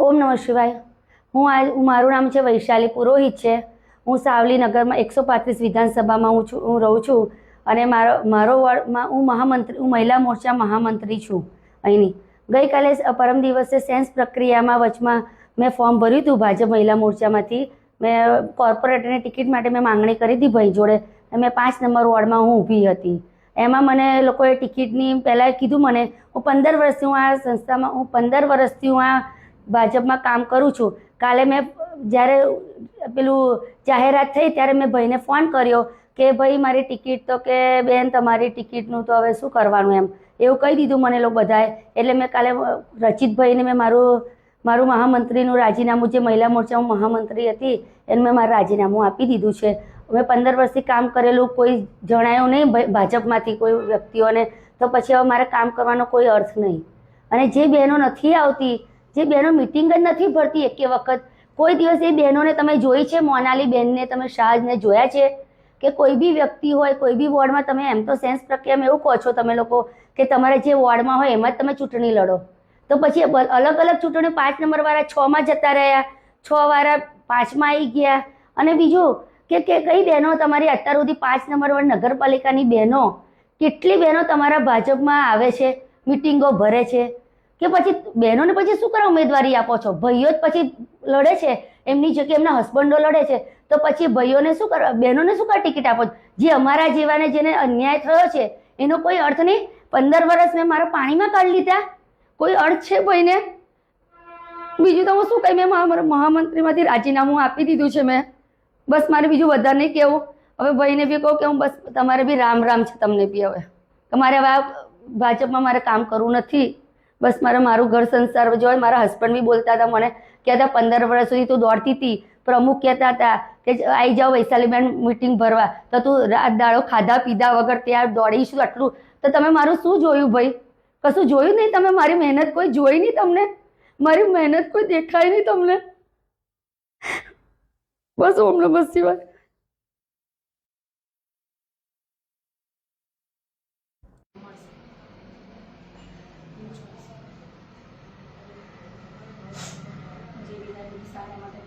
ઓમ નમઃ શિવાય। મારું નામ છે વૈશાલી પુરોહિત છે। હું સાવલી નગરમાં 135 વિધાનસભામાં હું રહું છું અને મારો વોર્ડમાં હું મહિલા મોરચા મહામંત્રી છું અહીંની। ગઈકાલે પરમ દિવસે સેન્સ પ્રક્રિયામાં વચમાં મેં ફોર્મ ભર્યું હતું ભાજપ મહિલા મોરચામાંથી। મેં કોર્પોરેટરની ટિકિટ માટે મેં માંગણી કરી હતી ભાઈ જોડે। મેં 5 નંબર વોર્ડમાં હું ઊભી હતી। એમાં મને લોકોએ ટિકિટની પહેલાં કીધું મને હું 15 વર્ષથી હું આ સંસ્થામાં 15 વર્ષથી હું આ ભાજપમાં કામ કરું છું। કાલે મેં જ્યારે પેલું જાહેરાત થઈ ત્યારે મેં ભાઈને ફોન કર્યો કે ભાઈ મારી ટિકિટ તો કે બેન તમારી ટિકિટનું તો હવે શું કરવાનું એમ એવું કહી દીધું મને લોકો બધાએ। એટલે મેં કાલે રચિતભાઈને મેં મારું મહામંત્રીનું રાજીનામું જે મહિલા મોરચામાં મહામંત્રી હતી એને મેં મારું રાજીનામું આપી દીધું છે। મેં 15 વર્ષથી કામ કરેલું કોઈ જણાયું નહીં ભાજપમાંથી કોઈ વ્યક્તિઓને તો પછી હવે મારે કામ કરવાનો કોઈ અર્થ નહીં। અને જે બહેનો નથી આવતી જે બહેનો મિટિંગ જ નથી ભરતી એકે વખત કોઈ દિવસ એ બહેનોને તમે જોઈ છે? મોનાલી બહેનને તમે શાહને જોયા છે કે કોઈ બી વ્યક્તિ હોય કોઈ બી વોર્ડમાં તમે એમ તો સેન્સ પ્રક્રિયામાં એવું કહો છો તમે લોકો કે તમારા જે વોર્ડમાં હોય એમાં જ તમે ચૂંટણી લડો તો પછી અલગ અલગ ચૂંટણી 5 નંબરવાળા 6માં જતા રહ્યા 6 વાળા 5માં આવી ગયા। અને બીજું કે કઈ બહેનો તમારી અત્યાર સુધી 5 નંબરવાળી નગરપાલિકાની બહેનો કેટલી બહેનો તમારા ભાજપમાં આવે છે મિટિંગો ભરે છે કે પછી બહેનોને પછી શું કરવા ઉમેદવારી આપો છો? ભાઈઓ જ પછી લડે છે એમની જગ્યાએ એમના હસબન્ડો લડે છે તો પછી ભાઈઓને શું કરવા બહેનોને શું કરવા ટિકિટ આપો છો? જે અમારા જેવાને જેને અન્યાય થયો છે એનો કોઈ અર્થ નહીં। 15 વર્ષ મેં મારા પાણીમાં કાઢી લીધા કોઈ અર્થ છે ભાઈને? બીજું તો હું શું કહી મેં મારા મહામંત્રીમાંથી રાજીનામું આપી દીધું છે મેં બસ મારે બીજું વધારે નહીં કહેવું। હવે ભાઈને બી કહું કે હું બસ તમારે બી રામ રામ છે તમને બી હવે તમારે હવે ભાજપમાં મારે કામ કરવું નથી બસ મારું ઘર સંસાર જોઈ। મારા હસબન્ડ બી બોલતા હતા મને કહેતા 15 વર્ષ સુધી તું દોડતી હતી પ્રમુખ કહેતા હતા કે આવી જાઓ વૈશાલીબેન મિટિંગ ભરવા તો તું રાત દાડો ખાધા પીધા વગર ત્યાં દોડીશું આટલું તો તમે મારું શું જોયું ભાઈ? કશું જોયું નહીં તમે? મારી મહેનત કોઈ જોઈ નહીં તમને? મારી મહેનત કોઈ દેખાય નહીં તમને? બસ ઓમ નમઃ શિવાય। જે વિધાનસભા માટે